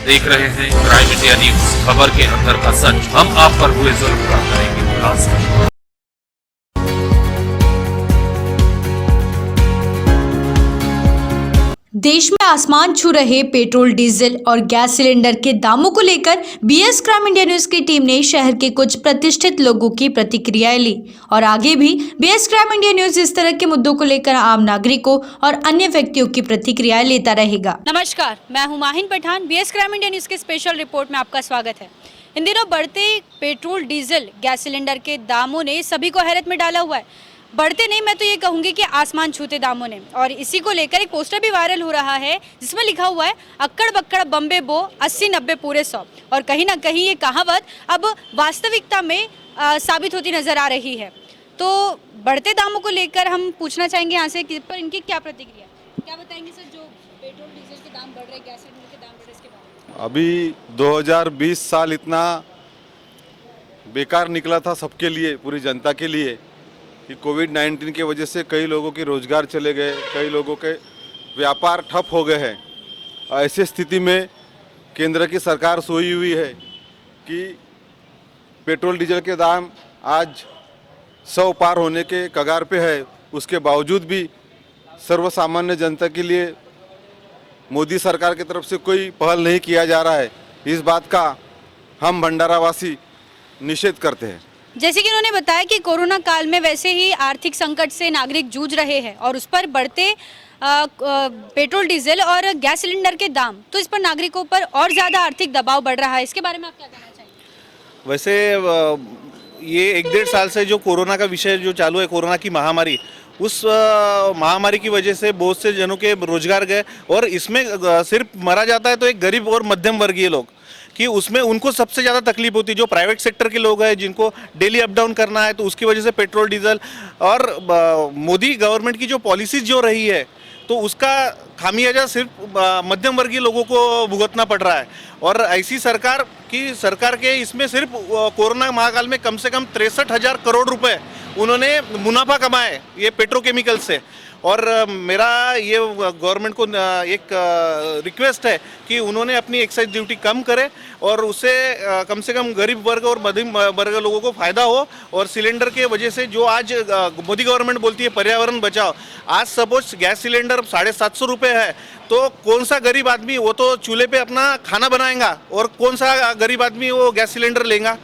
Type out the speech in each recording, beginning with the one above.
देख रहे हैं क्राइम इंडिया न्यूज, खबर के अंदर का सच। हम आप पर हुए जुल्म का करेंगे खुलासा। देश में आसमान छू रहे पेट्रोल, डीजल और गैस सिलेंडर के दामों को लेकर बीएस क्राइम इंडिया न्यूज की टीम ने शहर के कुछ प्रतिष्ठित लोगों की प्रतिक्रियाएं ली और आगे भी बीएस क्राइम इंडिया न्यूज इस तरह के मुद्दों को लेकर आम नागरिकों और अन्य व्यक्तियों की प्रतिक्रियाएं लेता रहेगा। नमस्कार, मैं हूं Mahin Pathan. BS crime India news के स्पेशल रिपोर्ट में आपका स्वागत है। इन दिनों बढ़ते पेट्रोल, डीजल, गैस सिलेंडर के दामों ने सभी को हैरत में डाला हुआ है। बढ़ते नहीं, मैं तो ये कहूँगी कि आसमान छूते दामों ने। और इसी को लेकर एक पोस्टर भी वायरल हो रहा है जिसमें लिखा हुआ है, अक्कड़ बक्कड़ बम्बे बो 80-90 पूरे 100। और कहीं ना कहीं ये कहावत अब वास्तविकता में साबित होती नजर आ रही है। तो बढ़ते दामों को लेकर हम पूछना चाहेंगे यहाँ से कि पर इनकी क्या प्रतिक्रिया है, क्या बताएंगे सर? जो पेट्रोल डीजल के दाम बढ़ रहे, गैस सिलेंडर के दाम बढ़ रहे, इसके बारे में। अभी 2020 साल इतना बेकार निकला था सबके लिए, पूरी जनता के लिए, कि कोविड-19 की वजह से कई लोगों के रोज़गार चले गए, कई लोगों के व्यापार ठप हो गए हैं। ऐसी स्थिति में केंद्र की सरकार सोई हुई है कि पेट्रोल डीजल के दाम आज 100 पार होने के कगार पे है। उसके बावजूद भी सर्वसामान्य जनता के लिए मोदी सरकार की तरफ से कोई पहल नहीं किया जा रहा है। इस बात का हम भंडारावासी निषेध करते हैं। जैसे कि उन्होंने बताया कि कोरोना काल में वैसे ही आर्थिक संकट से नागरिक जूझ रहे हैं और उस पर बढ़ते पेट्रोल, डीजल और गैस सिलेंडर के दाम, तो इस पर नागरिकों पर और ज़्यादा आर्थिक दबाव बढ़ रहा है। इसके बारे में आप क्या कहना चाहेंगे? वैसे ये 1-1.5 साल से जो कोरोना का विषय जो चालू है, कोरोना की महामारी, उस महामारी की वजह से बहुत से जनों के रोजगार गए और इसमें सिर्फ मरा जाता है तो एक गरीब और मध्यम वर्गीय लोग, कि उसमें उनको सबसे ज़्यादा तकलीफ होती है। जो प्राइवेट सेक्टर के लोग हैं जिनको डेली अप डाउन करना है, तो उसकी वजह से पेट्रोल, डीजल और मोदी गवर्नमेंट की जो पॉलिसीज जो रही है, तो उसका खामियाजा सिर्फ मध्यम वर्गीय लोगों को भुगतना पड़ रहा है। और ऐसी सरकार के इसमें सिर्फ कोरोना महाकाल में कम से कम 63,000 करोड़ रुपए उन्होंने मुनाफा कमाए ये पेट्रोकेमिकल से। और मेरा ये गवर्नमेंट को एक रिक्वेस्ट है कि उन्होंने अपनी एक्साइज ड्यूटी कम करे और उससे कम से कम गरीब वर्ग और मध्यम वर्ग लोगों को फ़ायदा हो। और सिलेंडर के वजह से जो आज मोदी गवर्नमेंट बोलती है पर्यावरण बचाओ, आज सपोज गैस सिलेंडर 750 रुपये है, तो कौन सा गरीब आदमी वो तो चूल्हे पे अपना खाना बनाएगा और कौन सा गरीब आदमी वो गैस सिलेंडर लेगा?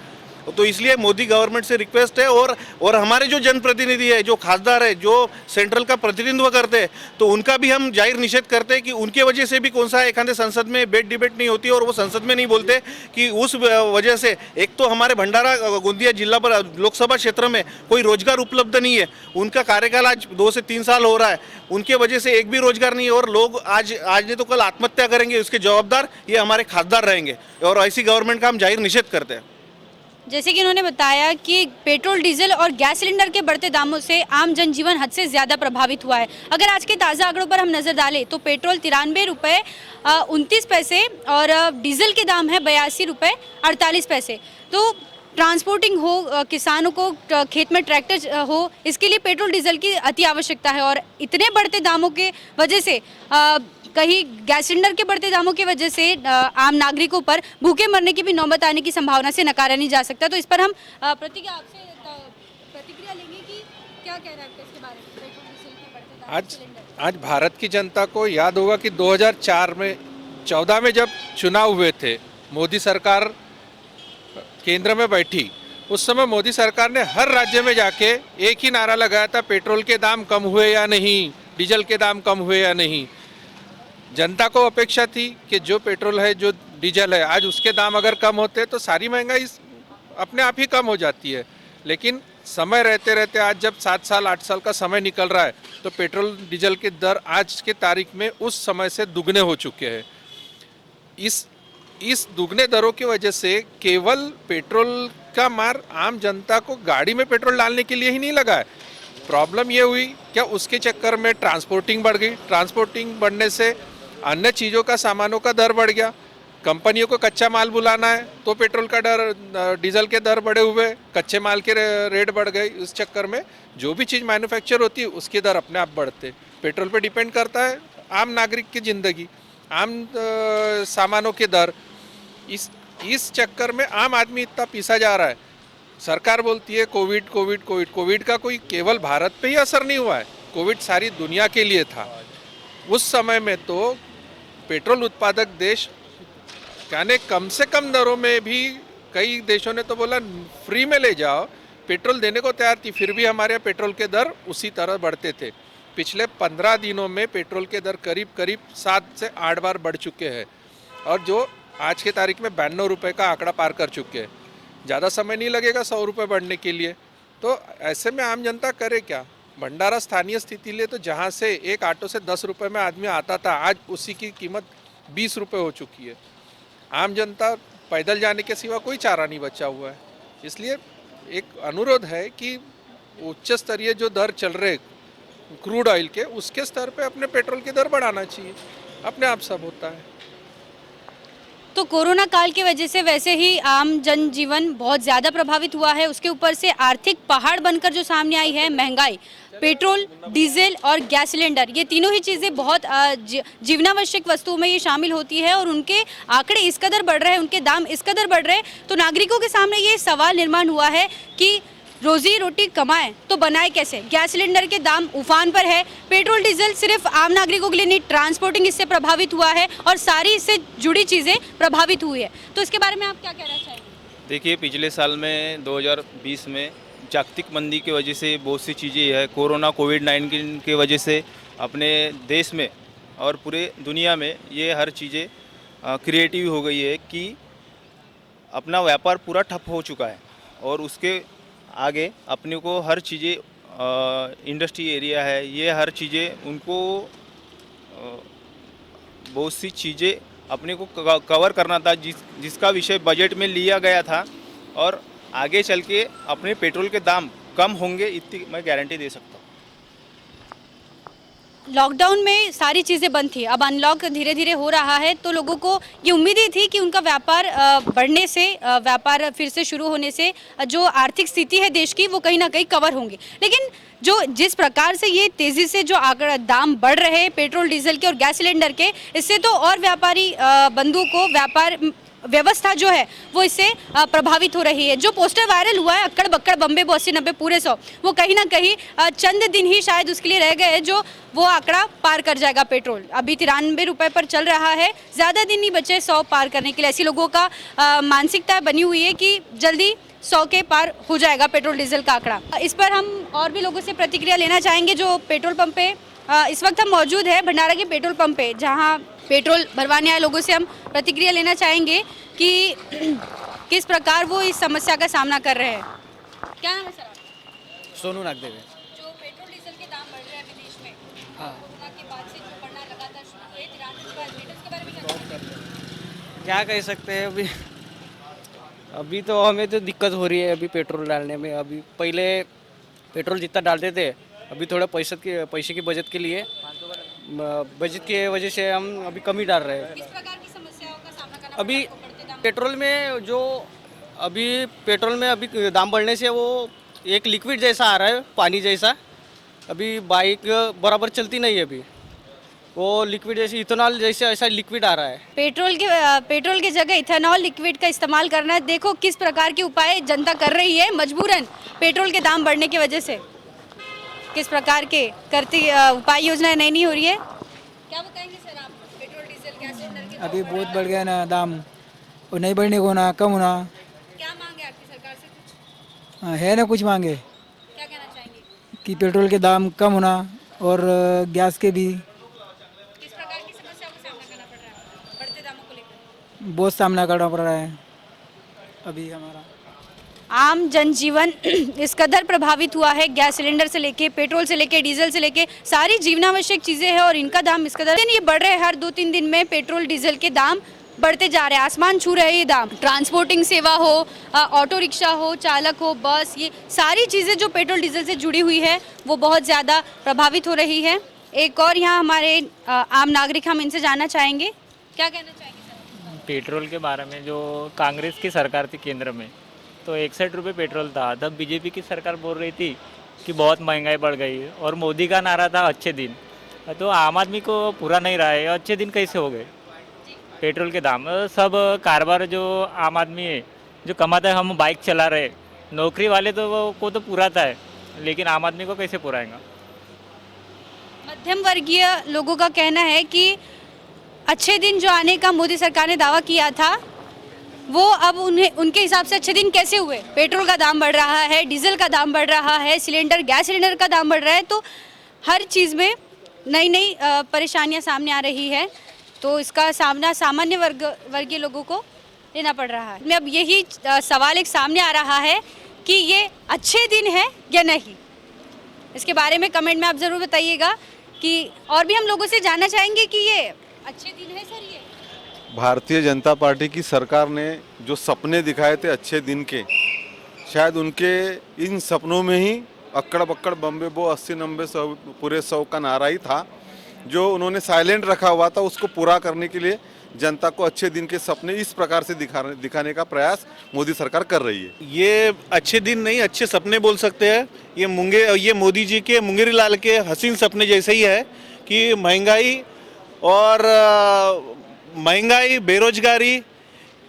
तो इसलिए मोदी गवर्नमेंट से रिक्वेस्ट है। और हमारे जो जनप्रतिनिधि है, जो खासदार है, जो सेंट्रल का प्रतिनिधित्व करते हैं, तो उनका भी हम जाहिर निषेध करते हैं कि उनके वजह से भी कौन सा एक आधे संसद में डिबेट नहीं होती और वो संसद में नहीं बोलते, कि उस वजह से एक तो हमारे भंडारा गोंदिया जिला पर लोकसभा क्षेत्र में कोई रोजगार उपलब्ध नहीं है। उनका कार्यकाल आज 2 से 3 साल हो रहा है, उनके वजह से एक भी रोजगार नहीं है और लोग आज नहीं तो कल आत्महत्या करेंगे। उसके जवाबदार ये हमारे खासदार रहेंगे और ऐसी गवर्नमेंट का हम जाहिर निषेध करते हैं। जैसे कि उन्होंने बताया कि पेट्रोल, डीजल और गैस सिलेंडर के बढ़ते दामों से आम जनजीवन हद से ज़्यादा प्रभावित हुआ है। अगर आज के ताज़ा आंकड़ों पर हम नज़र डालें तो पेट्रोल 93 रुपये 29 पैसे और डीजल के दाम है 82 रुपये 48 पैसे। तो ट्रांसपोर्टिंग हो, किसानों को खेत में ट्रैक्टर हो, इसके लिए पेट्रोल, डीजल की अति आवश्यकता है। और इतने बढ़ते दामों के वजह से कहीं गैस सिलेंडर के बढ़ते दामों की वजह से आम नागरिकों पर भूखे मरने की भी नौबत आने की संभावना से नकारा नहीं जा सकता। तो इस पर हम प्रतिक्रिया लेंगे कि क्या कह रहे हैं इसके बारे में, पेट्रोल डीजल के बढ़ते दाम। आज भारत की जनता को याद होगा कि 2014 में जब चुनाव हुए थे, मोदी सरकार केंद्र में बैठी, उस समय मोदी सरकार ने हर राज्य में जाके एक ही नारा लगाया था, पेट्रोल के दाम कम हुए या नहीं, डीजल के दाम कम हुए या नहीं। जनता को अपेक्षा थी कि जो पेट्रोल है, जो डीजल है, आज उसके दाम अगर कम होते तो सारी महंगाई अपने आप ही कम हो जाती है। लेकिन समय रहते रहते आज जब 7 साल 8 साल का समय निकल रहा है, तो पेट्रोल डीजल के दर आज के तारीख में उस समय से दुगने हो चुके हैं। इस दुगने दरों की वजह से केवल पेट्रोल का मार आम जनता को गाड़ी में पेट्रोल डालने के लिए ही नहीं लगा है। प्रॉब्लम ये हुई क्या उसके चक्कर में ट्रांसपोर्टिंग बढ़ गई। ट्रांसपोर्टिंग बढ़ने से अन्य चीज़ों का, सामानों का दर बढ़ गया। कंपनियों को कच्चा माल बुलाना है तो पेट्रोल का दर, डीजल के दर बढ़े हुए, कच्चे माल के रेट बढ़ गए। इस चक्कर में जो भी चीज़ मैन्युफैक्चर होती है उसके दर अपने आप बढ़ते। पेट्रोल पे डिपेंड करता है आम नागरिक की ज़िंदगी, आम सामानों के दर, इस चक्कर में आम आदमी इतना पीसा जा रहा है। सरकार बोलती है कोविड कोविड कोविड, कोविड का कोई केवल भारत पे ही असर नहीं हुआ है, कोविड सारी दुनिया के लिए था। उस समय में तो पेट्रोल उत्पादक देश यानी कम से कम दरों में भी कई देशों ने तो बोला फ्री में ले जाओ, पेट्रोल देने को तैयार थी, फिर भी हमारे यहाँ पेट्रोल के दर उसी तरह बढ़ते थे। पिछले 15 दिनों में पेट्रोल के दर करीब करीब 7 से 8 बार बढ़ चुके हैं और जो आज की तारीख में 92 रुपये का आंकड़ा पार कर चुके हैं। ज़्यादा समय नहीं लगेगा 100 रुपये बढ़ने के लिए। तो ऐसे में आम जनता करे क्या? भंडारा स्थानीय स्थिति ले तो जहाँ से एक ऑटो से 10 रुपये में आदमी आता था, आज उसी की कीमत 20 रुपये हो चुकी है। आम जनता पैदल जाने के सिवा कोई चारा नहीं बचा हुआ है। इसलिए एक अनुरोध है कि उच्च स्तरीय जो दर चल रहे क्रूड ऑयल के, उसके स्तर पे अपने पेट्रोल की दर बढ़ाना चाहिए, अपने आप सब होता है। तो कोरोना काल की वजह से वैसे ही आम जनजीवन बहुत ज़्यादा प्रभावित हुआ है, उसके ऊपर से आर्थिक पहाड़ बनकर जो सामने आई है महंगाई, पेट्रोल, डीजल और गैस सिलेंडर, ये तीनों ही चीज़ें बहुत जीवनावश्यक वस्तुओं में ये शामिल होती है और उनके आंकड़े इस कदर बढ़ रहे हैं, उनके दाम इस कदर बढ़ रहे हैं, तो नागरिकों के सामने ये सवाल निर्माण हुआ है कि रोजी रोटी कमाएं तो बनाए कैसे। गैस सिलेंडर के दाम उफान पर है, पेट्रोल डीजल सिर्फ आम नागरिकों के लिए नहीं, ट्रांसपोर्टिंग इससे प्रभावित हुआ है और सारी इससे जुड़ी चीज़ें प्रभावित हुई है। तो इसके बारे में आप क्या कहना चाहेंगे? देखिए, पिछले साल में 2020 में जागतिक मंदी की वजह से बहुत सी चीज़ें है, कोरोना कोविड-19 की वजह से अपने देश में और पूरे दुनिया में ये हर चीज़ें क्रिएटिव हो गई है कि अपना व्यापार पूरा ठप हो चुका है और उसके आगे अपने को हर चीज़ें इंडस्ट्री एरिया है, ये हर चीज़ें उनको बहुत सी चीज़ें अपने को कवर करना था जिसका विषय बजट में लिया गया था और आगे चल के अपने पेट्रोल के दाम कम होंगे, इतनी मैं गारंटी दे सकता हूँ। लॉकडाउन में सारी चीज़ें बंद थी, अब अनलॉक धीरे धीरे हो रहा है, तो लोगों को ये उम्मीद ही थी कि उनका व्यापार बढ़ने से, व्यापार फिर से शुरू होने से जो आर्थिक स्थिति है देश की वो कहीं ना कहीं कवर होंगी। लेकिन जो जिस प्रकार से ये तेज़ी से जो आंकड़ा दाम बढ़ रहे हैं पेट्रोल डीजल के और गैस सिलेंडर के, इससे तो और व्यापारी बंधु को व्यापार व्यवस्था जो है वो इससे प्रभावित हो रही है। जो पोस्टर वायरल हुआ है अक्कड़ बक्कड़ बम्बे 80-90 पूरे 100, वो कहीं ना कहीं चंद दिन ही शायद उसके लिए रह गए हैं जो वो आंकड़ा पार कर जाएगा। पेट्रोल अभी 93 रुपये पर चल रहा है, ज़्यादा दिन नहीं बचे 100 पार करने के लिए। ऐसी लोगों का मानसिकता बनी हुई है कि जल्दी 100 के पार हो जाएगा पेट्रोल डीजल का आंकड़ा। इस पर हम और भी लोगों से प्रतिक्रिया लेना चाहेंगे जो पेट्रोल पंप पे इस वक्त हम मौजूद है, भंडारा के पेट्रोल पंप पे, जहां पेट्रोल भरवाने आए लोगों से हम प्रतिक्रिया लेना चाहेंगे कि किस प्रकार वो इस समस्या का सामना कर रहे हैं। क्या नाम है सर आपका? सोनू नागदेव। जो पेट्रोल डीजल के दाम बढ़ रहे हैं अभी देश में, हाँ, कोरोना के बाद से जो बढ़ना लगातार शुरू हुए 93 रुपये लीटर, इसके बारे में क्या कहेंगे? क्या कह सकते हैं अभी तो हमें तो दिक्कत हो रही है अभी पेट्रोल डालने में। अभी पहले पेट्रोल जितना डालते थे, अभी थोड़ा पैसे की बचत के लिए, बचत की वजह से हम अभी कम ही डाल रहे हैं। किस प्रकार की समस्याओं का सामना करना अभी पड़ता है आपको बढ़ते दाम? पेट्रोल में अभी दाम बढ़ने से वो एक लिक्विड जैसा आ रहा है, पानी जैसा। अभी बाइक बराबर चलती नहीं है, अभी वो लिक्विड जैसे इथेनॉल जैसे ऐसा लिक्विड आ रहा है। पेट्रोल की जगह इथेनॉल लिक्विड का इस्तेमाल करना, देखो किस प्रकार के उपाय जनता कर रही है मजबूरन पेट्रोल के दाम बढ़ने की वजह से। किस प्रकार के करती उपाय योजनाएं नहीं हो रही है। क्या बताएंगे सर आप पेट्रोल डीजल गैस सिलेंडर के? अभी बहुत बढ़ गया ना दाम, और नहीं बढ़ने को ना कम होना। क्या मांगे आपकी सरकार से? कुछ हाँ, है ना कुछ मांगे क्या कहना चाहेंगे? कि पेट्रोल के दाम कम होना और गैस के भी। किस प्रकार की समस्याओं का सामना करना पड़ रहा है बढ़ते दामों को लेकर? बहुत सामना करना पड़ रहा है अभी हमारा। आम जनजीवन इस कदर प्रभावित हुआ है, गैस सिलेंडर से लेके, पेट्रोल से लेके, डीजल से लेके, सारी जीवनावश्यक चीज़ें हैं और इनका दाम इस कदर ये बढ़ रहे हैं। हर 2-3 दिन में पेट्रोल डीजल के दाम बढ़ते जा रहे हैं, आसमान छू रहे हैं ये दाम। ट्रांसपोर्टिंग सेवा हो, ऑटो रिक्शा हो, चालक हो, बस, ये सारी चीज़ें जो पेट्रोल डीजल से जुड़ी हुई है वो बहुत ज़्यादा प्रभावित हो रही है। एक और यहाँ हमारे आम नागरिक, हम इनसे जानना चाहेंगे, क्या कहना चाहेंगे सर? पेट्रोल के बारे में जो कांग्रेस की सरकार थी केंद्र में, तो 61 रुपये पेट्रोल था। तब बीजेपी की सरकार बोल रही थी कि बहुत महंगाई बढ़ गई और मोदी का नारा था अच्छे दिन, तो आम आदमी को पूरा नहीं रहा है। अच्छे दिन कैसे हो गए? पेट्रोल के दाम सब कारोबार जो आम आदमी है जो कमाता है, हम बाइक चला रहे, नौकरी वाले तो को तो पुराता है, लेकिन आम आदमी को कैसे पुराएगा। मध्यम वर्गीय लोगों का कहना है कि अच्छे दिन जो आने का मोदी सरकार ने दावा किया था वो अब उनके हिसाब से अच्छे दिन कैसे हुए। पेट्रोल का दाम बढ़ रहा है, डीजल का दाम बढ़ रहा है, गैस सिलेंडर का दाम बढ़ रहा है, तो हर चीज़ में नई नई परेशानियां सामने आ रही है, तो इसका सामना सामान्य वर्गीय लोगों को लेना पड़ रहा है। मैं अब यही सवाल एक सामने आ रहा है कि ये अच्छे दिन है या नहीं, इसके बारे में कमेंट में आप ज़रूर बताइएगा। कि और भी हम लोगों से जानना चाहेंगे कि ये अच्छे दिन है सर। ये भारतीय जनता पार्टी की सरकार ने जो सपने दिखाए थे अच्छे दिन के, शायद उनके इन सपनों में ही अक्कड़ बक्कड़ बम्बे बो 80-90 100 पूरे 100 का नारा ही था, जो उन्होंने साइलेंट रखा हुआ था। उसको पूरा करने के लिए जनता को अच्छे दिन के सपने इस प्रकार से दिखाने का प्रयास मोदी सरकार कर रही है। ये अच्छे दिन नहीं, अच्छे सपने बोल सकते हैं। ये मोदी जी के मुंगेरी लाल के हसीन सपने जैसे ही है कि महंगाई बेरोजगारी,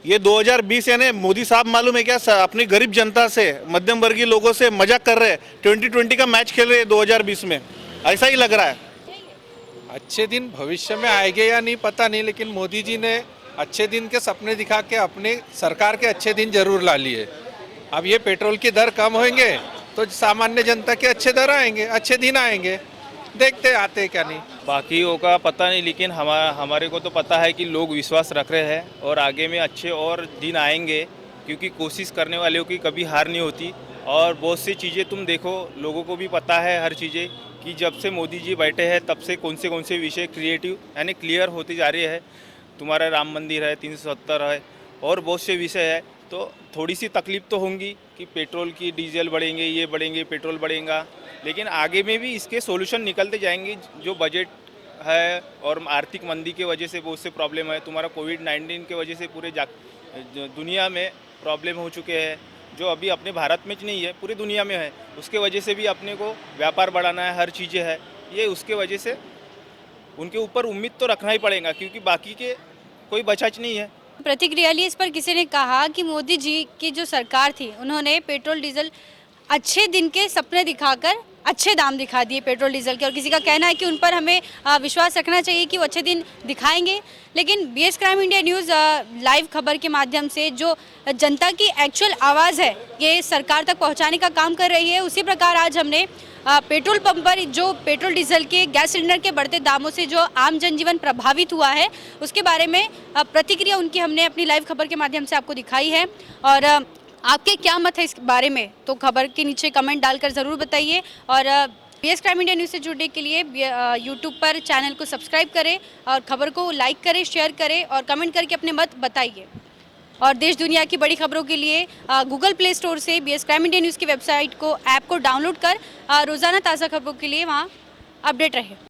ये 2020 यानी मोदी साहब मालूम है क्या अपनी गरीब जनता से, मध्यम वर्गीय लोगों से मजाक कर रहे हैं, 2020 का मैच खेल रहे हैं 2020 में, ऐसा ही लग रहा है। अच्छे दिन भविष्य में आएंगे या नहीं पता नहीं, लेकिन मोदी जी ने अच्छे दिन के सपने दिखा के अपने सरकार के अच्छे दिन जरूर ला लिए। अब ये पेट्रोल की दर कम होंगे तो सामान्य जनता के अच्छे दर आएंगे, अच्छे दिन आएंगे, देखते आते क्या नहीं। बाकियों का पता नहीं, लेकिन हमारे को तो पता है कि लोग विश्वास रख रहे हैं और आगे में अच्छे और दिन आएंगे, क्योंकि कोशिश करने वालों की कभी हार नहीं होती। और बहुत सी चीज़ें तुम देखो, लोगों को भी पता है हर चीज़ें कि जब से मोदी जी बैठे हैं तब से कौन से विषय क्रिएटिव यानी क्लियर होते जा रहे हैं। तुम्हारा राम मंदिर है, 370 है और बहुत से विषय है। तो थोड़ी सी तकलीफ तो होंगी कि पेट्रोल की डीजल बढ़ेंगे, ये बढ़ेंगे, पेट्रोल बढ़ेगा, लेकिन आगे में भी इसके सॉल्यूशन निकलते जाएंगे। जो बजट है और आर्थिक मंदी की वजह से बहुत से प्रॉब्लम है, तुम्हारा कोविड-19 की वजह से पूरे दुनिया में प्रॉब्लम हो चुके हैं, जो अभी अपने भारत में नहीं है, पूरी दुनिया में है। उसके वजह से भी अपने को व्यापार बढ़ाना है, हर चीज़ें है, ये उसके वजह से उनके ऊपर उम्मीद तो रखना ही पड़ेगा, क्योंकि बाकी के कोई बचाच नहीं है। प्रतिक्रिया ली इस पर किसी ने कहा कि मोदी जी की जो सरकार थी उन्होंने पेट्रोल डीजल अच्छे दिन के सपने दिखाकर अच्छे दाम दिखा दिए पेट्रोल डीजल के, और किसी का कहना है कि उन पर हमें विश्वास रखना चाहिए कि वो अच्छे दिन दिखाएंगे। लेकिन BS crime India news live खबर के माध्यम से जो जनता की एक्चुअल आवाज़ है ये सरकार तक पहुंचाने का काम कर रही है। उसी प्रकार आज हमने पेट्रोल पंप पर जो पेट्रोल डीजल के गैस सिलेंडर के बढ़ते दामों से जो आम जनजीवन प्रभावित हुआ है उसके बारे में प्रतिक्रिया उनकी हमने अपनी लाइव खबर के माध्यम से आपको दिखाई है। और आपके क्या मत है इस बारे में तो खबर के नीचे कमेंट डालकर ज़रूर बताइए। और बीएस क्राइम इंडिया न्यूज़ से जुड़ने के लिए यूट्यूब पर चैनल को सब्सक्राइब करें और खबर को लाइक करें, शेयर करें और कमेंट करके अपने मत बताइए। और देश दुनिया की बड़ी खबरों के लिए गूगल प्ले स्टोर से बीएस क्राइम इंडिया न्यूज़ की वेबसाइट को ऐप को डाउनलोड कर रोज़ाना ताज़ा खबरों के लिए वहाँ अपडेट रहे।